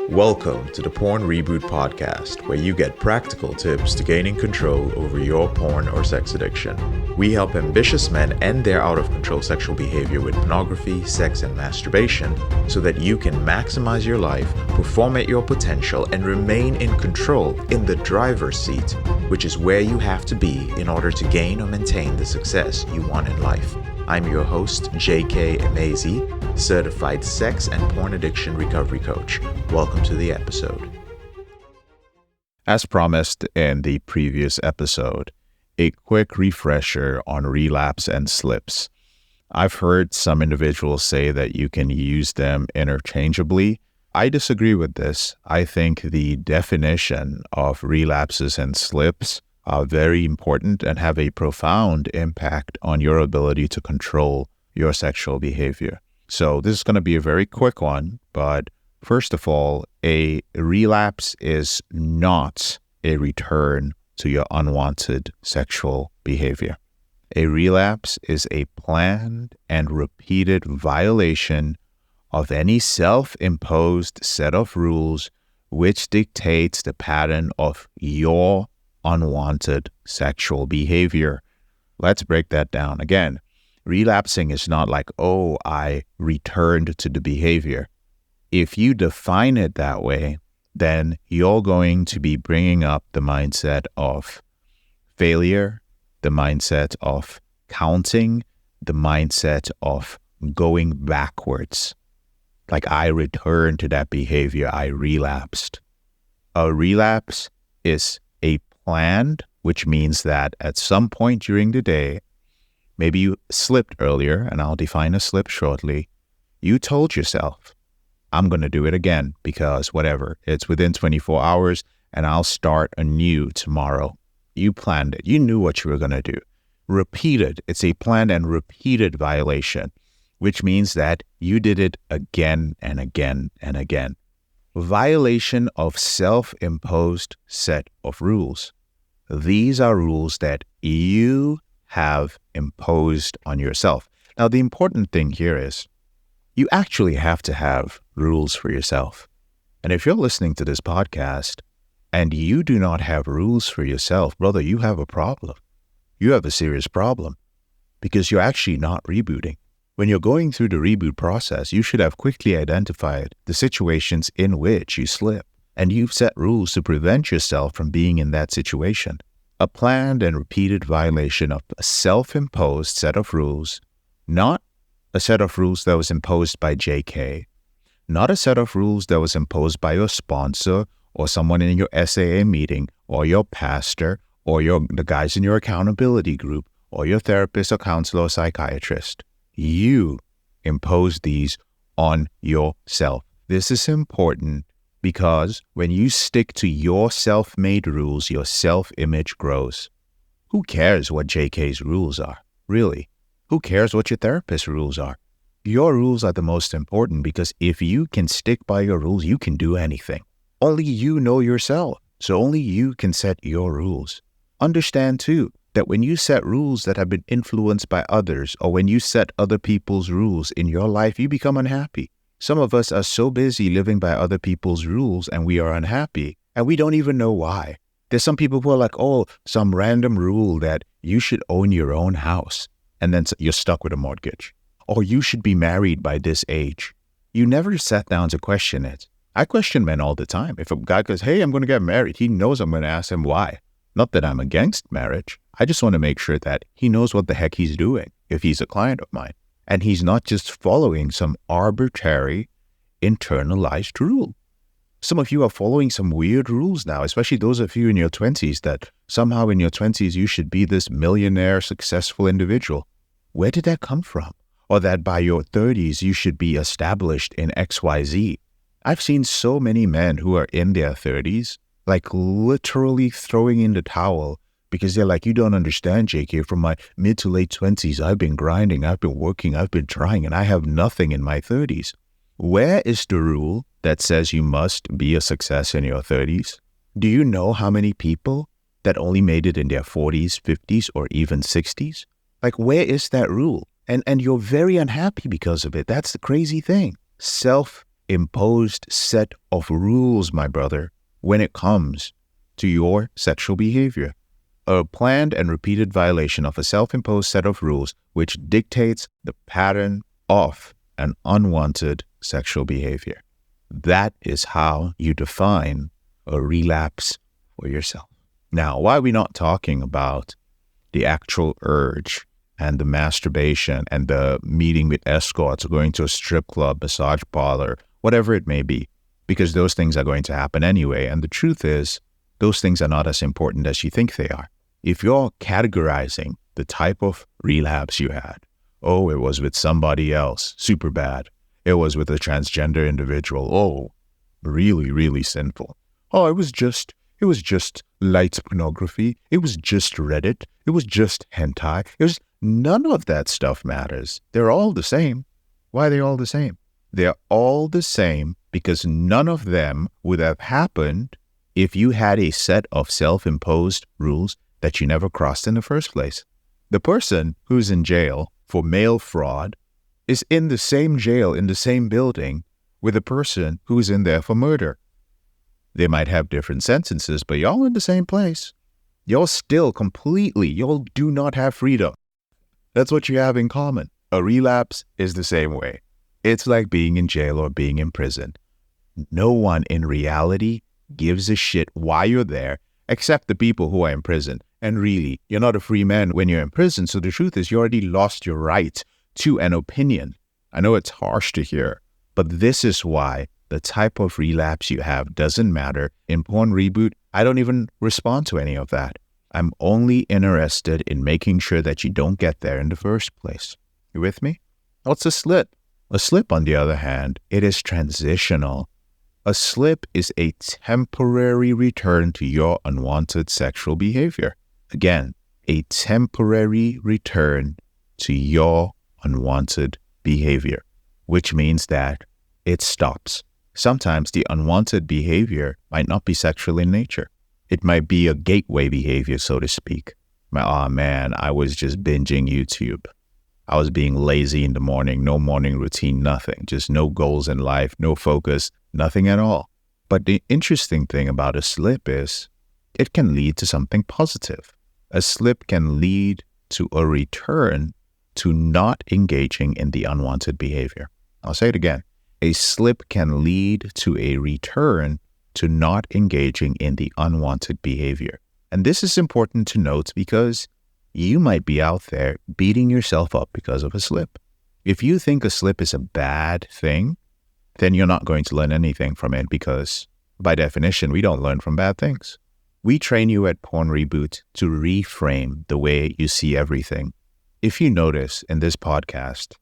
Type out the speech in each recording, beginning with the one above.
Welcome to the Porn Reboot podcast, where you get practical tips to gaining control over your porn or sex addiction. We help ambitious men end their out-of-control sexual behavior with pornography, sex, and masturbation so that you can maximize your life, perform at your potential, and remain in control in the driver's seat, which is where you have to be in order to gain or maintain the success you want in life. I'm your host, J.K. Emezi, certified sex and porn addiction recovery coach. Welcome to the episode. As promised in the previous episode, a quick refresher on relapse and slips. I've heard some individuals say that you can use them interchangeably. I disagree with this. I think the definition of relapses and slips are very important and have a profound impact on your ability to control your sexual behavior. So this is going to be a very quick one, but first of all, a relapse is not a return to your unwanted sexual behavior. A relapse is a planned and repeated violation of any self-imposed set of rules which dictates the pattern of your unwanted sexual behavior. Let's break that down. Again, relapsing is not like, oh, I returned to the behavior. If you define it that way, then you're going to be bringing up the mindset of failure, the mindset of counting, the mindset of going backwards. Like, I returned to that behavior, I relapsed. A relapse is a planned, which means that at some point during the day, maybe you slipped earlier, and I'll define a slip shortly. You told yourself, I'm going to do it again because whatever, it's within 24 hours and I'll start anew tomorrow. You planned it. You knew what you were going to do. Repeated. It's a planned and repeated violation, which means that you did it again and again and again. Violation of self-imposed set of rules. These are rules that you have imposed on yourself. Now, the important thing here is you actually have to have rules for yourself. And if you're listening to this podcast and you do not have rules for yourself, brother, you have a problem. You have a serious problem because you're actually not rebooting. When you're going through the reboot process, you should have quickly identified the situations in which you slip, and you've set rules to prevent yourself from being in that situation. A planned and repeated violation of a self-imposed set of rules, not a set of rules that was imposed by JK, not a set of rules that was imposed by your sponsor or someone in your SAA meeting or your pastor or the guys in your accountability group or your therapist or counselor or psychiatrist. You impose these on yourself. This is important because when you stick to your self-made rules, your self-image grows. Who cares what JK's rules are? Really? Who cares what your therapist's rules are? Your rules are the most important because if you can stick by your rules, you can do anything. Only you know yourself, so only you can set your rules. Understand too that when you set rules that have been influenced by others, or when you set other people's rules in your life, you become unhappy. Some of us are so busy living by other people's rules and we are unhappy, and we don't even know why. There's some people who are like, oh, some random rule that you should own your own house, and then you're stuck with a mortgage. Or you should be married by this age. You never sat down to question it. I question men all the time. If a guy goes, hey, I'm going to get married, he knows I'm going to ask him why. Not that I'm against marriage. I just want to make sure that he knows what the heck he's doing if he's a client of mine. And he's not just following some arbitrary, internalized rule. Some of you are following some weird rules now, especially those of you in your 20s, that somehow in your 20s you should be this millionaire, successful individual. Where did that come from? Or that by your 30s you should be established in XYZ. I've seen so many men who are in their 30s, like literally throwing in the towel because they're like, you don't understand, JK, from my mid to late 20s, I've been grinding, I've been working, I've been trying, and I have nothing in my 30s. Where is the rule that says you must be a success in your 30s? Do you know how many people that only made it in their 40s, 50s, or even 60s? Like, where is that rule? And you're very unhappy because of it. That's the crazy thing. self-imposed set of rules, my brother, when it comes to your sexual behavior. A planned and repeated violation of a self-imposed set of rules which dictates the pattern of an unwanted sexual behavior. That is how you define a relapse for yourself. Now, why are we not talking about the actual urge and the masturbation and the meeting with escorts or going to a strip club, massage parlor, whatever it may be? Because those things are going to happen anyway. And the truth is, those things are not as important as you think they are. If you're categorizing the type of relapse you had, oh, it was with somebody else, super bad. It was with a transgender individual, oh, really, really sinful. Oh, it was just light pornography. It was just Reddit. It was just hentai. None of that stuff matters. They're all the same. Why are they all the same? They're all the same because none of them would have happened if you had a set of self-imposed rules that you never crossed in the first place. The person who's in jail for mail fraud is in the same jail in the same building with the person who's in there for murder. They might have different sentences, but y'all in the same place. Y'all do not have freedom. That's what you have in common. A relapse is the same way. It's like being in jail or being in prison. No one in reality gives a shit why you're there except the people who are in prison. And really, you're not a free man when you're in prison. So the truth is you already lost your right to an opinion. I know it's harsh to hear, but this is why the type of relapse you have doesn't matter. In Porn Reboot, I don't even respond to any of that. I'm only interested in making sure that you don't get there in the first place. You with me? What's a slip? A slip, on the other hand, it is transitional. A slip is a temporary return to your unwanted sexual behavior. Again, a temporary return to your unwanted behavior, which means that it stops. Sometimes the unwanted behavior might not be sexual in nature. It might be a gateway behavior, so to speak. Oh man, I was just binging YouTube. I was being lazy in the morning, no morning routine, nothing. Just no goals in life, no focus, nothing at all. But the interesting thing about a slip is it can lead to something positive. A slip can lead to a return to not engaging in the unwanted behavior. I'll say it again. A slip can lead to a return to not engaging in the unwanted behavior. And this is important to note because you might be out there beating yourself up because of a slip. If you think a slip is a bad thing, then you're not going to learn anything from it because, by definition, we don't learn from bad things. We train you at Porn Reboot to reframe the way you see everything. If you notice in this podcast,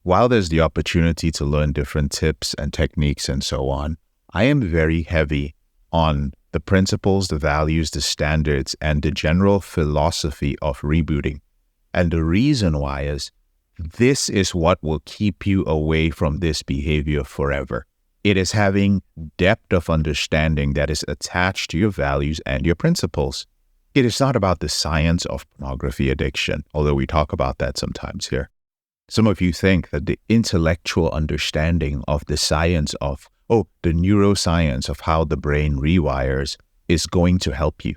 while there's the opportunity to learn different tips and techniques and so on, I am very heavy on the principles, the values, the standards, and the general philosophy of rebooting. And the reason why is this is what will keep you away from this behavior forever. It is having depth of understanding that is attached to your values and your principles. It is not about the science of pornography addiction, although we talk about that sometimes here. Some of you think that the intellectual understanding of the science of, the neuroscience of how the brain rewires is going to help you.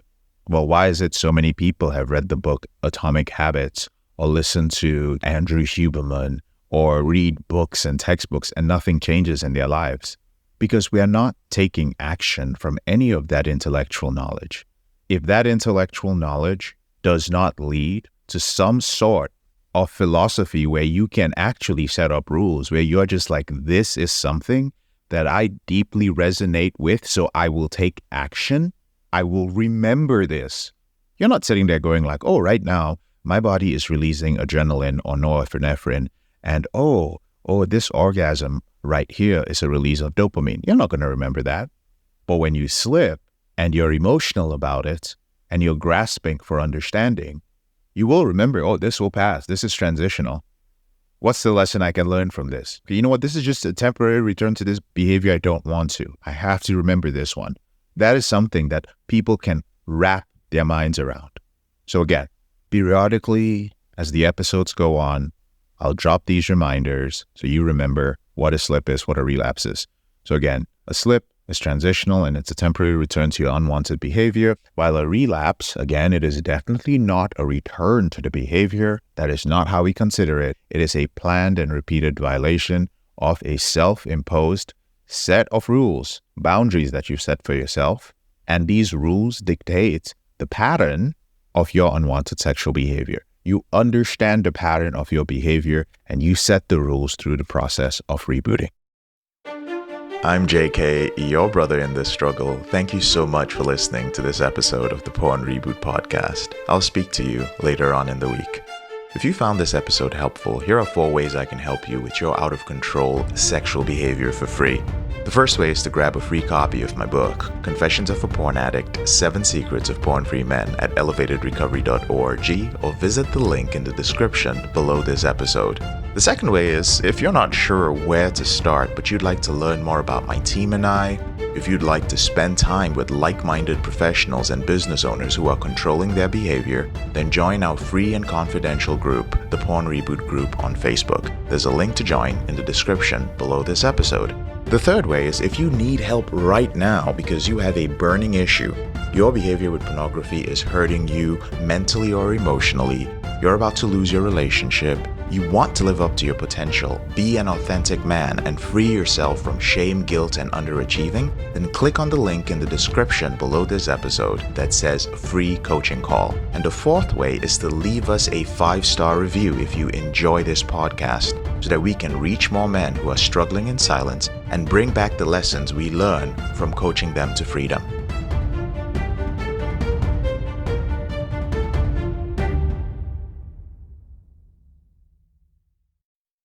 Well, why is it so many people have read the book Atomic Habits or listened to Andrew Huberman or read books and textbooks and nothing changes in their lives? Because we are not taking action from any of that intellectual knowledge. If that intellectual knowledge does not lead to some sort of philosophy where you can actually set up rules, where you're just like, this is something that I deeply resonate with, so I will take action. I will remember this. You're not sitting there going like, right now, my body is releasing adrenaline or norepinephrine, and this orgasm right here is a release of dopamine. You're not going to remember that. But when you slip and you're emotional about it and you're grasping for understanding, you will remember, this will pass. This is transitional. What's the lesson I can learn from this? You know what? This is just a temporary return to this behavior I don't want to. I have to remember this one. That is something that people can wrap their minds around. So again, periodically, as the episodes go on, I'll drop these reminders so you remember what a slip is, what a relapse is. So again, a slip is transitional and it's a temporary return to your unwanted behavior, while a relapse, again, it is definitely not a return to the behavior. That is not how we consider it. It is a planned and repeated violation of a self-imposed set of rules, boundaries that you've set for yourself. And these rules dictate the pattern of your unwanted sexual behavior. You understand the pattern of your behavior and you set the rules through the process of rebooting. I'm JK, your brother in this struggle. Thank you so much for listening to this episode of the Porn Reboot podcast. I'll speak to you later on in the week. If you found this episode helpful, here are 4 ways I can help you with your out of control sexual behavior for free. The first way is to grab a free copy of my book, Confessions of a Porn Addict, 7 Secrets of Porn-Free Men at elevatedrecovery.org, or visit the link in the description below this episode. The second way is, if you're not sure where to start, but you'd like to learn more about my team and I, if you'd like to spend time with like-minded professionals and business owners who are controlling their behavior, then join our free and confidential group, the Porn Reboot group on Facebook. There's a link to join in the description below this episode. The third way is if you need help right now because you have a burning issue, your behavior with pornography is hurting you mentally or emotionally, you're about to lose your relationship, you want to live up to your potential, be an authentic man, and free yourself from shame, guilt, and underachieving, then click on the link in the description below this episode that says free coaching call. And the fourth way is to leave us a 5-star review if you enjoy this podcast, so that we can reach more men who are struggling in silence and bring back the lessons we learn from coaching them to freedom.